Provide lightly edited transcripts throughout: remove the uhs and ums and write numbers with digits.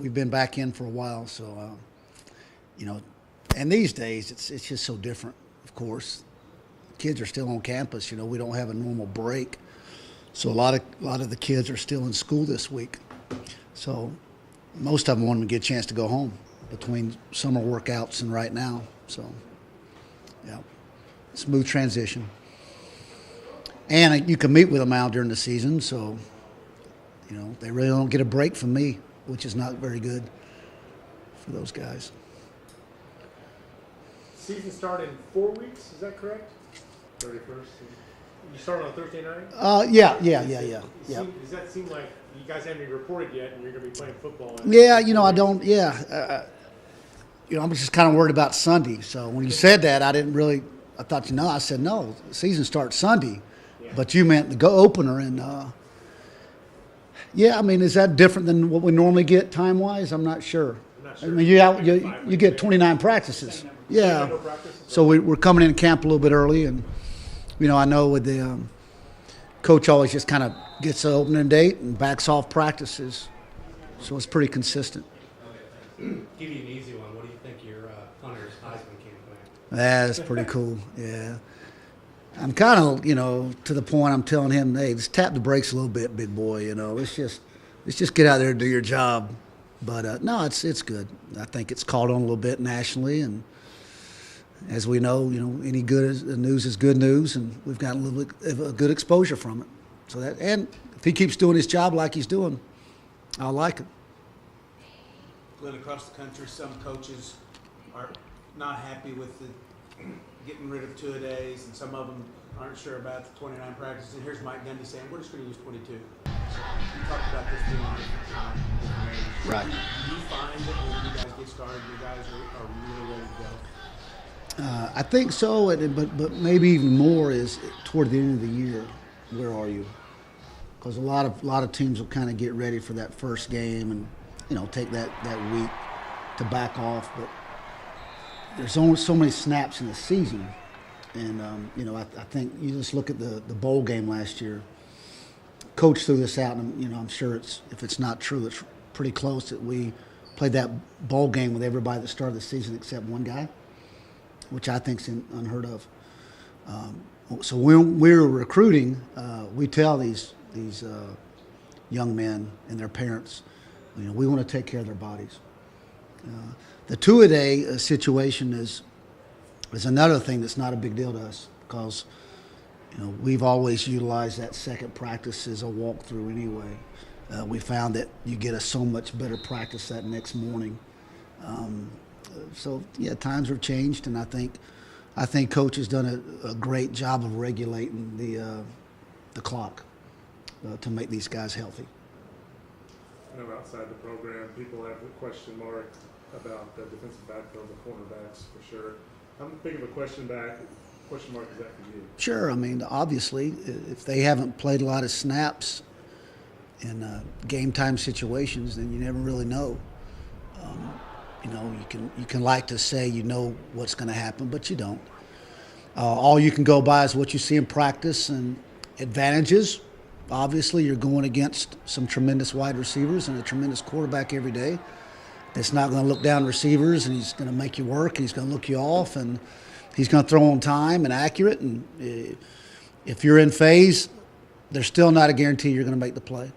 we've been back in for a while. So, and these days it's just so different. Of course, kids are still on campus. We don't have a normal break, so a lot of the kids are still in school this week. So most of them want to get a chance to go home between summer workouts and right now. So, yeah, smooth transition. And you can meet with them out during the season, so, they really don't get a break from me, which is not very good for those guys. Season start in 4 weeks, is that correct? 31st? You start on a Thursday night? Yeah. Does that seem like you guys haven't even reported yet and you're going to be playing football? Yeah, I don't, I'm just kind of worried about Sunday. So when you said that, I thought, I said, no, the season starts Sunday. Yeah. But you meant the opener. And, is that different than what we normally get time-wise? I'm not sure. I mean, you get 29 practices. Yeah. So we're coming in camp a little bit early. And, I know with the coach always just kind of gets the opening date and backs off practices. So it's pretty consistent. Give you an easy one. What do you think your punter's Heisman campaign? That's pretty cool, yeah. I'm kind of, to the point I'm telling him, hey, just tap the brakes a little bit, big boy, Let's just get out there and do your job. But, no, it's good. I think it's caught on a little bit nationally, and as we know, any good news is good news, and we've got a little bit of a good exposure from it. So and if he keeps doing his job like he's doing, I like it. Glenn, across the country, some coaches are not happy with getting rid of two-a-days, and some of them aren't sure about the 29 practices. And here's Mike Gundy saying, we're just going to use 22. So you talked about this being on different age. Right. Do you find that when you guys get started, you guys are really ready to go? I think so, but maybe even more is toward the end of the year. Where are you? Because a lot of teams will kind of get ready for that first game and take that week to back off. But there's only so many snaps in the season, and I think you just look at the bowl game last year. Coach threw this out, and I'm sure if it's not true, it's pretty close that we played that bowl game with everybody that started the season except one guy, which I think's unheard of. So when we're recruiting, we tell these young men and their parents, we want to take care of their bodies. The two-a-day situation is another thing that's not a big deal to us because we've always utilized that second practice as a walkthrough anyway. We found that you get so much better practice that next morning. So yeah, times have changed, and I think Coach has done a great job of regulating the clock to make these guys healthy. I know outside the program, people have a question mark about the defensive backfield, the cornerbacks for sure. How big of a question mark is that for you? Sure. I mean, obviously, if they haven't played a lot of snaps in game time situations, then you never really know. You can like to say what's going to happen, but you don't. All you can go by is what you see in practice and advantages. Obviously, you're going against some tremendous wide receivers and a tremendous quarterback every day. It's not going to look down receivers, and he's going to make you work, and he's going to look you off, and he's going to throw on time and accurate. And if you're in phase, there's still not a guarantee you're going to make the play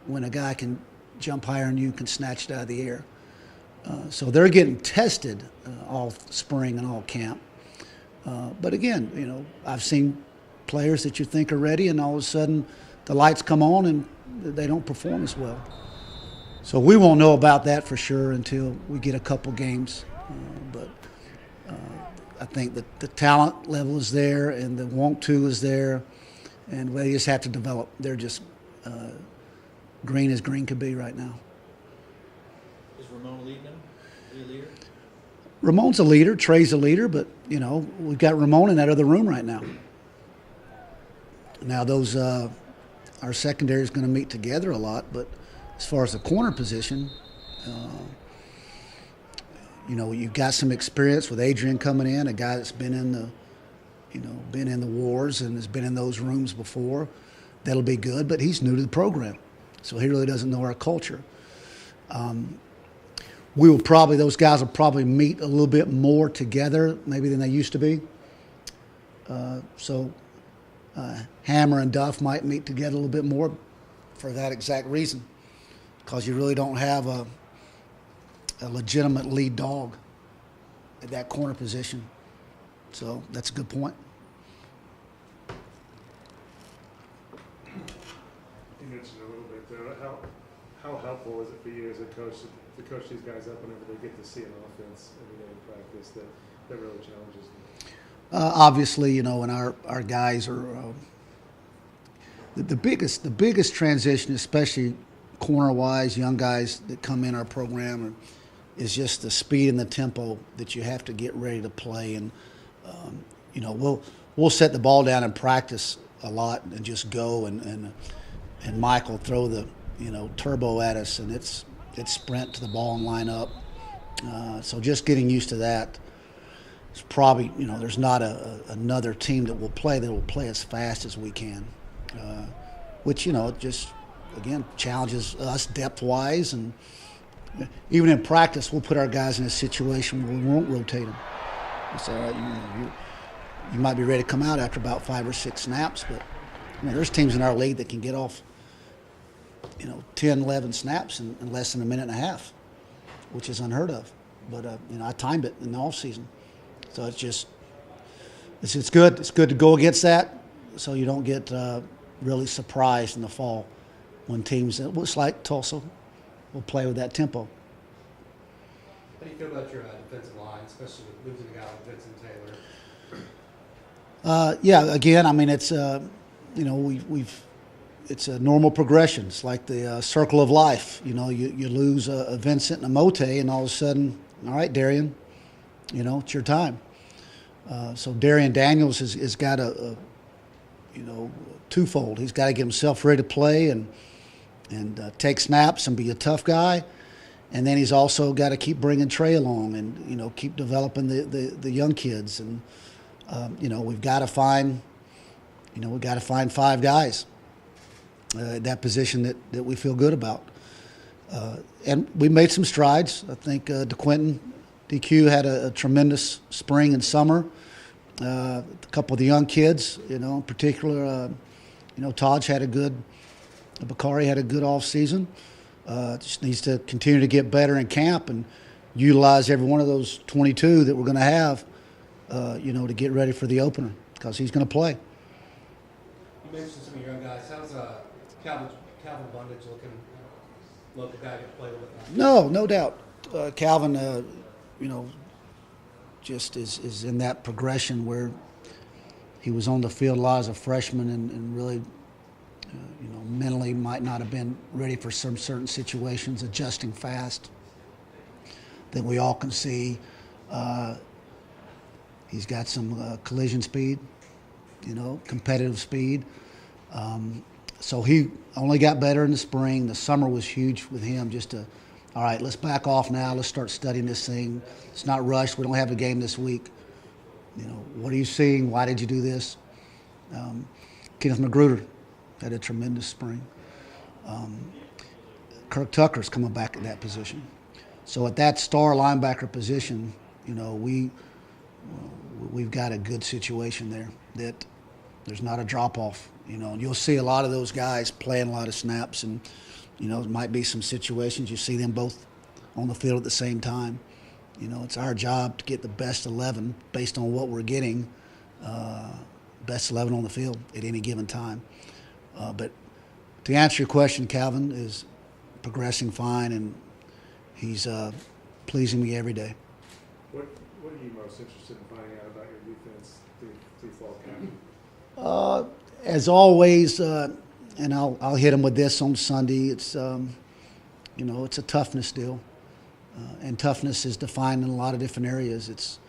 when a guy can jump higher than you, can snatch it out of the air. So they're getting tested all spring and all camp. But again, I've seen players that you think are ready, and all of a sudden the lights come on and they don't perform as well. So we won't know about that for sure until we get a couple games. But I think that the talent level is there and the want to is there, and they just have to develop. They're just green as green could be right now. Is Ramon leading them? Is he a leader? Ramon's a leader. Trey's a leader, but we've got Ramon in that other room right now. Now those our secondary is going to meet together a lot, but as far as the corner position, you've got some experience with Adrian coming in, a guy that's been in the wars and has been in those rooms before. That'll be good, but he's new to the program, so he really doesn't know our culture. Those guys will probably meet a little bit more together maybe than they used to be. So Hammer and Duff might meet together a little bit more for that exact reason, because you really don't have a legitimate lead dog at that corner position. So that's a good point. You mentioned a little bit though, how helpful is it for you as a coach to coach these guys up whenever they get to see an offense every day in practice that really challenges them? Obviously, when our guys are the biggest transition, especially corner-wise, young guys that come in our program, is just the speed and the tempo that you have to get ready to play. And we'll set the ball down in practice a lot and just go, and Mike will throw the turbo at us, and it's sprint to the ball and line up. So just getting used to that. It's probably, there's not another team that will play as fast as we can, which, it just, again, challenges us depth-wise. And even in practice, we'll put our guys in a situation where we won't rotate them. It's all right, you might be ready to come out after about 5 or 6 snaps, but there's teams in our league that can get off, 10, 11 snaps in less than a minute and a half, which is unheard of. But, I timed it in the offseason. So it's good. It's good to go against that, so you don't get really surprised in the fall when teams, it's like Tulsa, will play with that tempo. How do you feel about your defensive line, especially with losing a guy like Vincent Taylor? Yeah, again, it's it's a normal progression. It's like the circle of life. You lose a Vincent and a Mote, and all of a sudden, all right, Darian, it's your time. So Darian Daniels has got a twofold. He's got to get himself ready to play and take snaps and be a tough guy, and then he's also got to keep bringing Trey along and keep developing the young kids. And we've got to find 5 guys at that position that we feel good about. And we made some strides. I think DQ had a tremendous spring and summer. A couple of the young kids, in particular, Taj had Bakari had a good off season. Just needs to continue to get better in camp and utilize every one of those 22 that we're going to have, to get ready for the opener, because he's going to play. You mentioned some of your young guys. How's Calvin Bundage looking? Local guy to play with? No doubt. Calvin, just is in that progression where he was on the field a lot as a freshman and really, mentally might not have been ready for some certain situations, adjusting fast. That we all can see. He's got some collision speed, competitive speed. So he only got better in the spring. The summer was huge with him, all right, let's back off now. Let's start studying this thing. It's not rushed. We don't have a game this week. What are you seeing? Why did you do this? Kenneth Magruder had a tremendous spring. Kirk Tucker's coming back at that position. So at that star linebacker position, we've got a good situation there that there's not a drop-off. You'll see a lot of those guys playing a lot of snaps, and there might be some situations you see them both on the field at the same time. It's our job to get the best 11 based on what we're getting, best 11 on the field at any given time. But to answer your question, Calvin is progressing fine, and he's pleasing me every day. What are you most interested in finding out about your defense through fall camp? As always, and I'll hit him with this on Sunday. It's it's a toughness deal, and toughness is defined in a lot of different areas. It's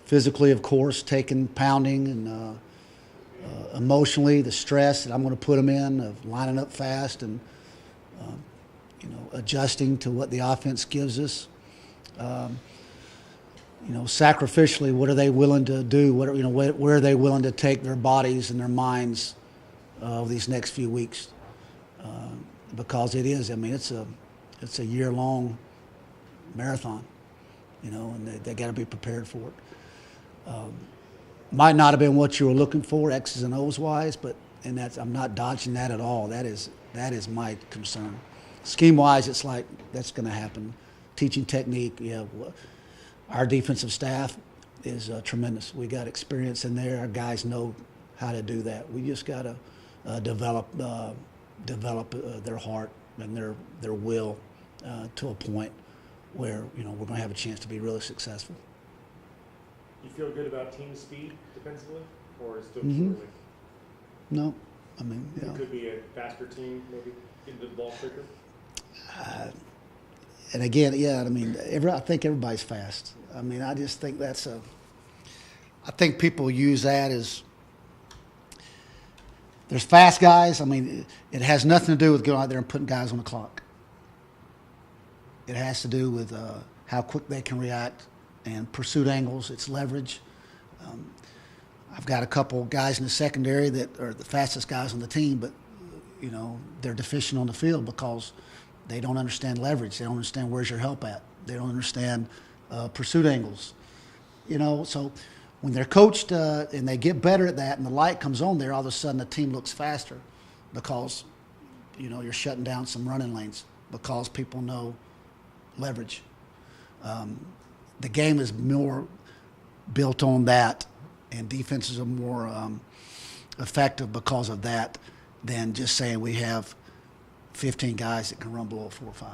physically, of course, taking pounding, and emotionally, the stress that I'm going to put them in of lining up fast and adjusting to what the offense gives us. Sacrificially, what are they willing to do? Where are they willing to take their bodies and their minds these next few weeks? Because it's it's a year-long marathon, and they got to be prepared for it. Might not have been what you were looking for, X's and O's wise, and I'm not dodging that at all. That is my concern. Scheme wise, it's like that's going to happen. Teaching technique, our defensive staff is tremendous. We got experience in there. Our guys know how to do that. We just got to develop their heart and their will to a point where we're going to have a chance to be really successful. You feel good about team speed defensively, or is it still Mhm. too early? No, I mean, It could be a faster team, maybe getting to the ball quicker. And again, I mean, I think everybody's fast. I mean, I just think I think people use that as there's fast guys. I mean, it has nothing to do with going out there and putting guys on the clock. It has to do with how quick they can react and pursuit angles. It's leverage. I've got a couple guys in the secondary that are the fastest guys on the team, but they're deficient on the field because they don't understand leverage. They don't understand where's your help at. They don't understand pursuit angles. So when they're coached and they get better at that and the light comes on there, all of a sudden the team looks faster because, you're shutting down some running lanes because people know leverage. The game is more built on that, and defenses are more effective because of that than just saying we have 15 guys that can run below 4 or 5.